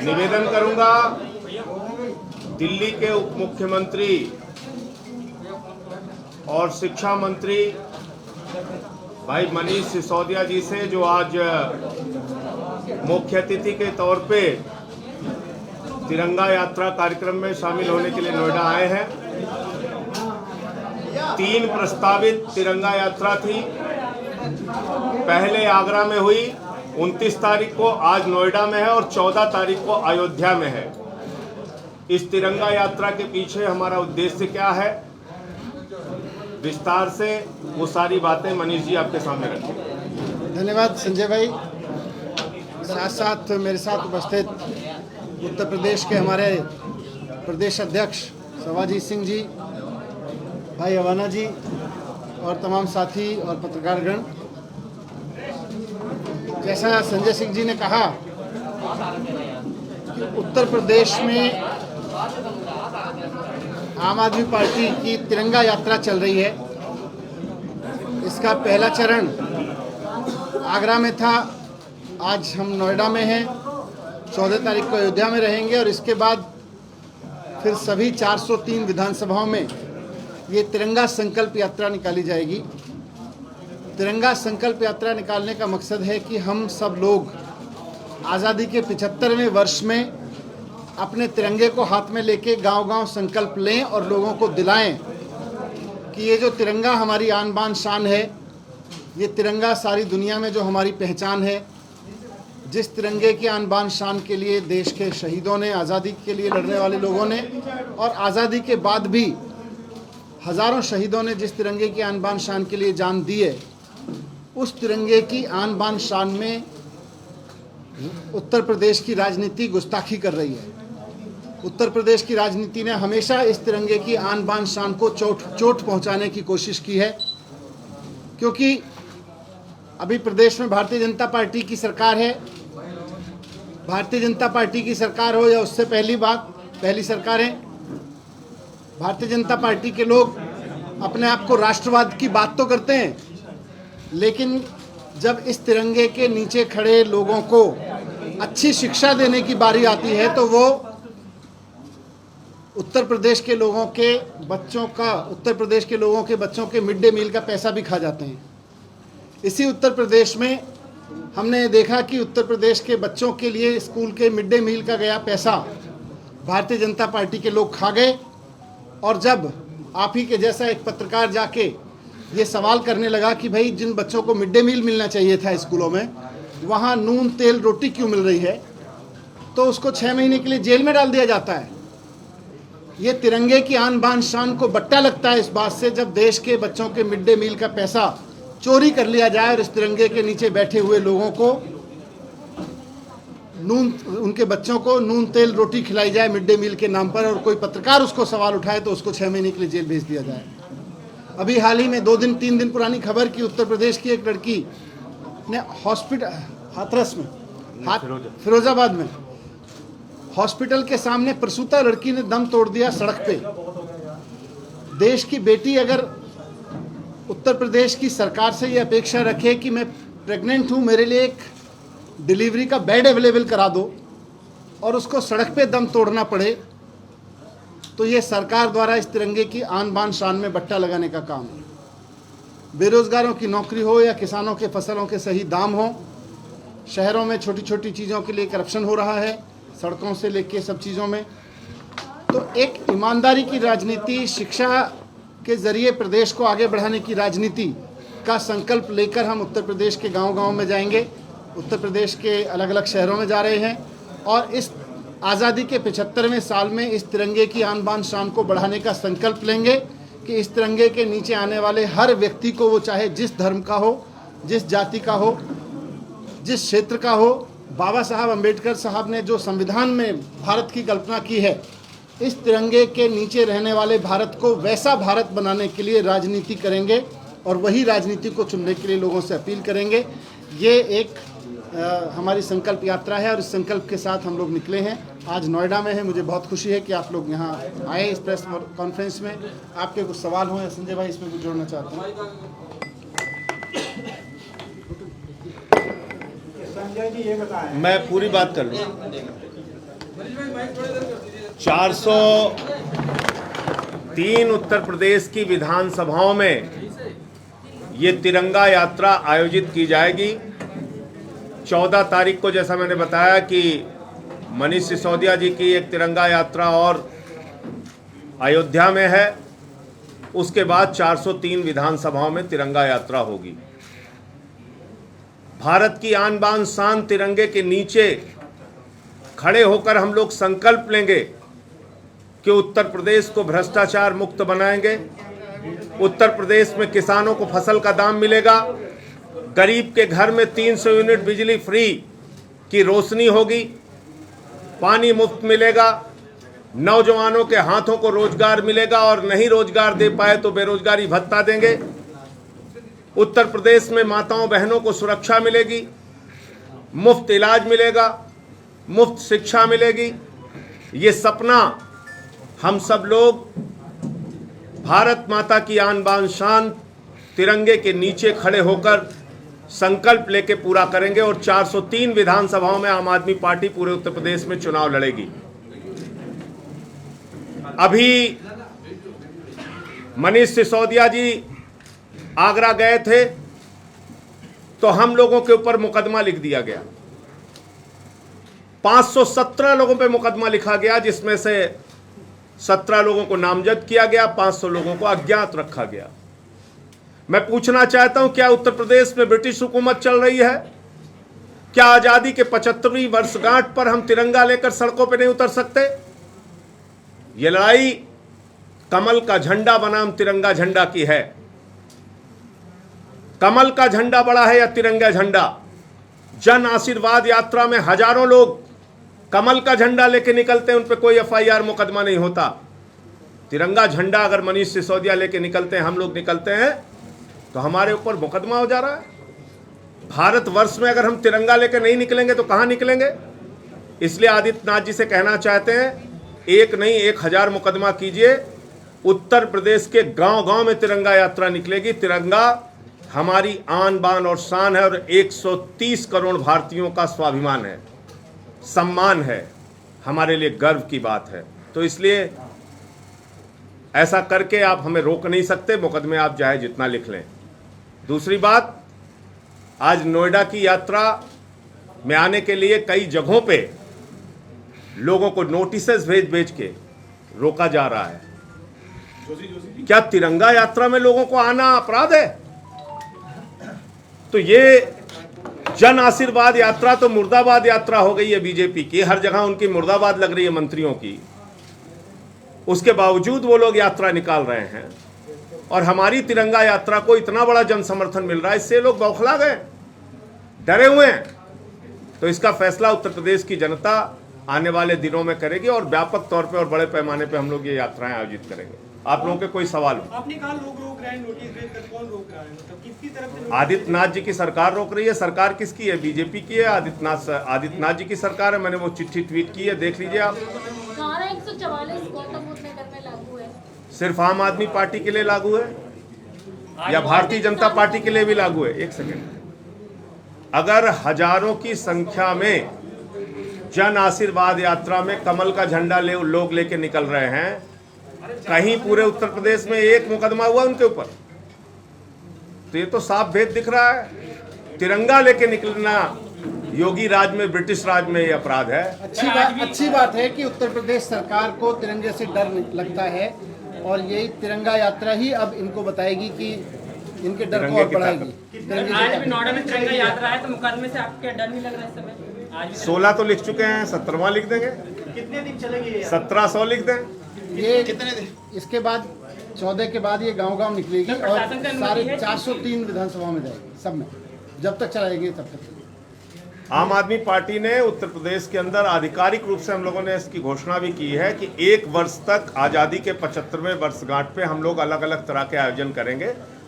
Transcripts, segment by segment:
निवेदन करूंगा दिल्ली के उप मुख्यमंत्री और शिक्षा मंत्री भाई मनीष सिसोदिया जी से, जो आज मुख्य अतिथि के तौर पे तिरंगा यात्रा कार्यक्रम में शामिल होने के लिए नोएडा आए हैं। 3 प्रस्तावित तिरंगा यात्रा थी। पहले आगरा में हुई 29 तारीख को, आज नोएडा में है और 14 तारीख को अयोध्या में है। इस तिरंगा यात्रा के पीछे हमारा उद्देश्य क्या है, विस्तार से वो सारी बातें मनीष जी आपके सामने रखें। धन्यवाद संजय भाई। साथ साथ मेरे साथ उपस्थित उत्तर प्रदेश के हमारे प्रदेश अध्यक्ष शिवाजी सिंह जी, भाई अवाना जी और तमाम साथी और पत्रकारगण। जैसा संजय सिंह जी ने कहा कि उत्तर प्रदेश में आम आदमी पार्टी की तिरंगा यात्रा चल रही है। इसका पहला चरण आगरा में था, आज हम नोएडा में हैं। 14 तारीख को अयोध्या में रहेंगे और इसके बाद फिर सभी 403 विधानसभाओं में ये तिरंगा संकल्प यात्रा निकाली जाएगी। तिरंगा संकल्प यात्रा निकालने का मकसद है कि हम सब लोग आज़ादी के 75वें वर्ष में अपने तिरंगे को हाथ में लेके गांव-गांव संकल्प लें और लोगों को दिलाएं कि ये जो तिरंगा हमारी आन बान शान है, ये तिरंगा सारी दुनिया में जो हमारी पहचान है। जिस तिरंगे की आन बान शान के लिए देश के शहीदों ने, आज़ादी के लिए लड़ने वाले लोगों ने और आज़ादी के बाद भी हज़ारों शहीदों ने जिस तिरंगे की आन बान शान के लिए जान दी है, उस तिरंगे की आन बान शान में उत्तर प्रदेश की राजनीति गुस्ताखी कर रही है। उत्तर प्रदेश की राजनीति ने हमेशा इस तिरंगे की आन बान शान को चोट पहुंचाने की कोशिश की है, क्योंकि अभी प्रदेश में भारतीय जनता पार्टी की सरकार है। भारतीय जनता पार्टी की सरकार हो या उससे पहली सरकार है, भारतीय जनता पार्टी के लोग अपने आप को राष्ट्रवाद की बात तो करते हैं, लेकिन जब इस तिरंगे के नीचे खड़े लोगों को अच्छी शिक्षा देने की बारी आती है तो वो उत्तर प्रदेश के लोगों के बच्चों के मिड डे मील का पैसा भी खा जाते हैं। इसी उत्तर प्रदेश में हमने देखा कि उत्तर प्रदेश के बच्चों के लिए स्कूल के मिड डे मील का गया पैसा भारतीय जनता पार्टी के लोग खा गए। और जब आप ही के जैसा एक पत्रकार जाके ये सवाल करने लगा कि भाई जिन बच्चों को मिड डे मील मिलना चाहिए था स्कूलों में, वहाँ नून तेल रोटी क्यों मिल रही है, तो उसको 6 महीने के लिए जेल में डाल दिया जाता है। ये तिरंगे की आन बान शान को बट्टा लगता है इस बात से, जब देश के बच्चों के मिड डे मील का पैसा चोरी कर लिया जाए और इस तिरंगे के नीचे बैठे हुए लोगों को उनके बच्चों को नून तेल रोटी खिलाई जाए मिड डे मील के नाम पर, और कोई पत्रकार उसको सवाल उठाए तो उसको 6 महीने के लिए जेल भेज दिया जाए। अभी हाल ही में 2-3 दिन पुरानी खबर कि उत्तर प्रदेश की एक लड़की ने हाथरस में, फिरोजाबाद में हॉस्पिटल के सामने प्रसूता लड़की ने दम तोड़ दिया सड़क पे। देश की बेटी अगर उत्तर प्रदेश की सरकार से ये अपेक्षा रखे कि मैं प्रेग्नेंट हूँ, मेरे लिए एक डिलीवरी का बेड अवेलेबल करा दो, और उसको सड़क पे दम तोड़ना पड़े, तो ये सरकार द्वारा इस तिरंगे की आन बान शान में बट्टा लगाने का काम है। बेरोजगारों की नौकरी हो या किसानों के फसलों के सही दाम हो, शहरों में छोटी छोटी चीज़ों के लिए करप्शन हो रहा है, सड़कों से लेके सब चीज़ों में। तो एक ईमानदारी की राजनीति, शिक्षा के ज़रिए प्रदेश को आगे बढ़ाने की राजनीति का संकल्प लेकर हम उत्तर प्रदेश के गांव-गांव में जाएंगे। उत्तर प्रदेश के अलग अलग शहरों में जा रहे हैं और इस आज़ादी के 75वें साल में इस तिरंगे की आन बान शान को बढ़ाने का संकल्प लेंगे कि इस तिरंगे के नीचे आने वाले हर व्यक्ति को, वो चाहे जिस धर्म का हो, जिस जाति का हो, जिस क्षेत्र का हो, बाबा साहब अम्बेडकर साहब ने जो संविधान में भारत की कल्पना की है, इस तिरंगे के नीचे रहने वाले भारत को वैसा भारत बनाने के लिए राजनीति करेंगे और वही राजनीति को चुनने के लिए लोगों से अपील करेंगे। ये एक हमारी संकल्प यात्रा है और इस संकल्प के साथ हम लोग निकले हैं। आज नोएडा में है, मुझे बहुत खुशी है कि आप लोग यहाँ आए इस प्रेस कॉन्फ्रेंस में। आपके कुछ सवाल हों या संजय भाई इसमें कुछ जोड़ना चाहते हैं? संजय जी ये बताएं, मैं पूरी बात कर लूँ। 403 उत्तर प्रदेश की विधानसभाओं में ये तिरंगा यात्रा आयोजित की जाएगी। 14 तारीख को जैसा मैंने बताया कि मनीष सिसोदिया जी की एक तिरंगा यात्रा और अयोध्या में है, उसके बाद 403 विधानसभाओं में तिरंगा यात्रा होगी। भारत की आन बान शान तिरंगे के नीचे खड़े होकर हम लोग संकल्प लेंगे कि उत्तर प्रदेश को भ्रष्टाचार मुक्त बनाएंगे, उत्तर प्रदेश में किसानों को फसल का दाम मिलेगा, गरीब के घर में 300 यूनिट बिजली फ्री की रोशनी होगी, पानी मुफ्त मिलेगा, नौजवानों के हाथों को रोजगार मिलेगा और नहीं रोजगार दे पाए तो बेरोजगारी भत्ता देंगे। उत्तर प्रदेश में माताओं बहनों को सुरक्षा मिलेगी, मुफ्त इलाज मिलेगा, मुफ्त शिक्षा मिलेगी। ये सपना हम सब लोग भारत माता की आन बान शान तिरंगे के नीचे खड़े होकर संकल्प लेके पूरा करेंगे और 403 विधानसभाओं में आम आदमी पार्टी पूरे उत्तर प्रदेश में चुनाव लड़ेगी। अभी मनीष सिसोदिया जी आगरा गए थे तो हम लोगों के ऊपर मुकदमा लिख दिया गया। 517 लोगों पे मुकदमा लिखा गया, जिसमें से 17 लोगों को नामजद किया गया, 500 लोगों को अज्ञात रखा गया। मैं पूछना चाहता हूं, क्या उत्तर प्रदेश में ब्रिटिश हुकूमत चल रही है? क्या आजादी के 75वीं वर्षगांठ पर हम तिरंगा लेकर सड़कों पर नहीं उतर सकते? ये लड़ाई कमल का झंडा बनाम तिरंगा झंडा की है। कमल का झंडा बड़ा है या तिरंगा झंडा? जन आशीर्वाद यात्रा में हजारों लोग कमल का झंडा लेके निकलते हैं, उन पे कोई एफआईआर मुकदमा नहीं होता। तिरंगा झंडा अगर मनीष सिसोदिया लेके निकलते हैं, हम लोग निकलते हैं, तो हमारे ऊपर मुकदमा हो जा रहा है। भारतवर्ष में अगर हम तिरंगा लेके नहीं निकलेंगे तो कहां निकलेंगे? इसलिए आदित्यनाथ जी से कहना चाहते हैं, एक नहीं 1000 मुकदमा कीजिए। उत्तर प्रदेश के गांव गांव में तिरंगा यात्रा निकलेगी। तिरंगा हमारी आन बान और शान है और 130 करोड़ भारतीयों का स्वाभिमान है, सम्मान है, हमारे लिए गर्व की बात है। तो इसलिए ऐसा करके आप हमें रोक नहीं सकते, मुकदमे आप चाहे जितना लिख लें। दूसरी बात, आज नोएडा की यात्रा में आने के लिए कई जगहों पे लोगों को नोटिसेस भेज के रोका जा रहा है। क्या तिरंगा यात्रा में लोगों को आना अपराध है? तो ये जन आशीर्वाद यात्रा तो मुर्दाबाद यात्रा हो गई है बीजेपी की। हर जगह उनकी मुर्दाबाद लग रही है मंत्रियों की, उसके बावजूद वो लोग यात्रा निकाल रहे हैं और हमारी तिरंगा यात्रा को इतना बड़ा जन समर्थन मिल रहा है, इससे लोग बौखला गए, डरे हुए हैं। तो इसका फैसला उत्तर प्रदेश की जनता आने वाले दिनों में करेगी और व्यापक तौर पे और बड़े पैमाने पे हम लोग ये यात्राएं आयोजित करेंगे। आप लोगों के कोई सवाल हो? आपने कहा लोग रोक रहे हैं, नोटिस भेज कर, कौन रोक रहा है? मतलब किसकी तरफ से? आदित्यनाथ जी की सरकार रोक रही है। सरकार किसकी है? बीजेपी की है। आदित्यनाथ जी की सरकार है। मैंने वो चिट्ठी ट्वीट की है, देख लीजिए आप। 144 गौतम बुद्ध नगर में लागू है। सिर्फ आम आदमी पार्टी के लिए लागू है या भारतीय जनता पार्टी के लिए भी लागू है? एक सेकेंड, अगर हजारों की संख्या में जन आशीर्वाद यात्रा में कमल का झंडा लोग लेके निकल रहे हैं, कहीं पूरे उत्तर प्रदेश में एक मुकदमा हुआ उनके ऊपर? तो ये तो साफ भेद दिख रहा है। तिरंगा लेके निकलना योगी राज में, ब्रिटिश राज में ये अपराध है। अच्छी बात है कि उत्तर प्रदेश सरकार को तिरंगे से डर लगता है और यही तिरंगा यात्रा ही अब इनको बताएगी कि इनके डर को और बढ़ाएगी। आज भी नोएडा में तिरंगा यात्रा है, तो मुकदमे से आपके डर नहीं लग रहा है इस समय? आज 16 तो लिख चुके हैं, 17वां लिख देंगे। कितने दिन चलेगी? 1700 लिख दें। ये कितने दिन? इसके बाद 14 के बाद ये गांव-गांव निकलेगी और सारे 403 विधानसभा में जाएगी, सब में, जब तक चलाएंगे तब तक। आम आदमी पार्टी ने उत्तर प्रदेश के अंदर आधिकारिक रूप से हम लोगों ने इसकी घोषणा भी की है कि 1 वर्ष तक आज़ादी के 75वें वर्षगांठ पे हम लोग अलग अलग तरह के आयोजन करेंगे।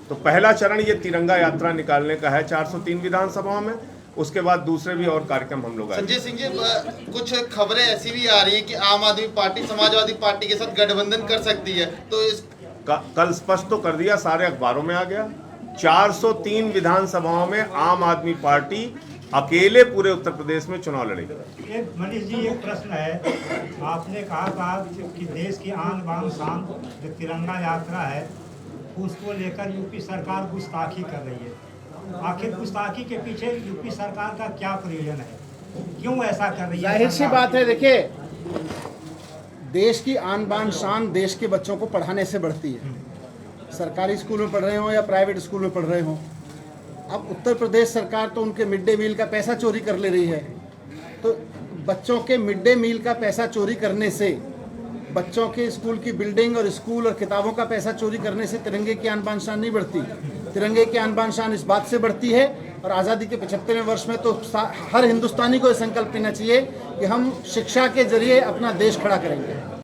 तो पहला चरण ये तिरंगा यात्रा निकालने का है 403 विधानसभाओं में, उसके बाद दूसरे भी और कार्यक्रम हम लोग। संजय सिंह जी, कुछ खबरें ऐसी भी आ रही है कि आम आदमी पार्टी समाजवादी पार्टी के साथ गठबंधन कर सकती है, तो इस कल स्पष्ट तो कर दिया, सारे अखबारों में आ गया। 403 विधानसभाओं में आम आदमी पार्टी अकेले पूरे उत्तर प्रदेश में चुनाव लड़ेगी। एक मनीष जी, एक प्रश्न है। आपने कहा था कि देश की आन बान शान जो तिरंगा यात्रा है उसको लेकर यूपी सरकार गुस्ताखी कर रही है। आखिर गुस्ताखी के पीछे यूपी सरकार का क्या प्रयोजन है, क्यों ऐसा कर रही है? जाहिर सी बात है, देखिए, देश की आन बान शान देश के बच्चों को पढ़ाने से बढ़ती है। सरकारी स्कूल में पढ़ रहे हो या प्राइवेट स्कूल में पढ़ रहे हो। अब उत्तर प्रदेश सरकार तो उनके मिड डे मील का पैसा चोरी कर ले रही है, तो बच्चों के मिड डे मील का पैसा चोरी करने से, बच्चों के स्कूल की बिल्डिंग और स्कूल और किताबों का पैसा चोरी करने से तिरंगे की आन बान शान नहीं बढ़ती। तिरंगे की आन बान शान इस बात से बढ़ती है, और आज़ादी के 75वें वर्ष में तो हर हिंदुस्तानी को यह संकल्प लेना चाहिए कि हम शिक्षा के जरिए अपना देश खड़ा करेंगे।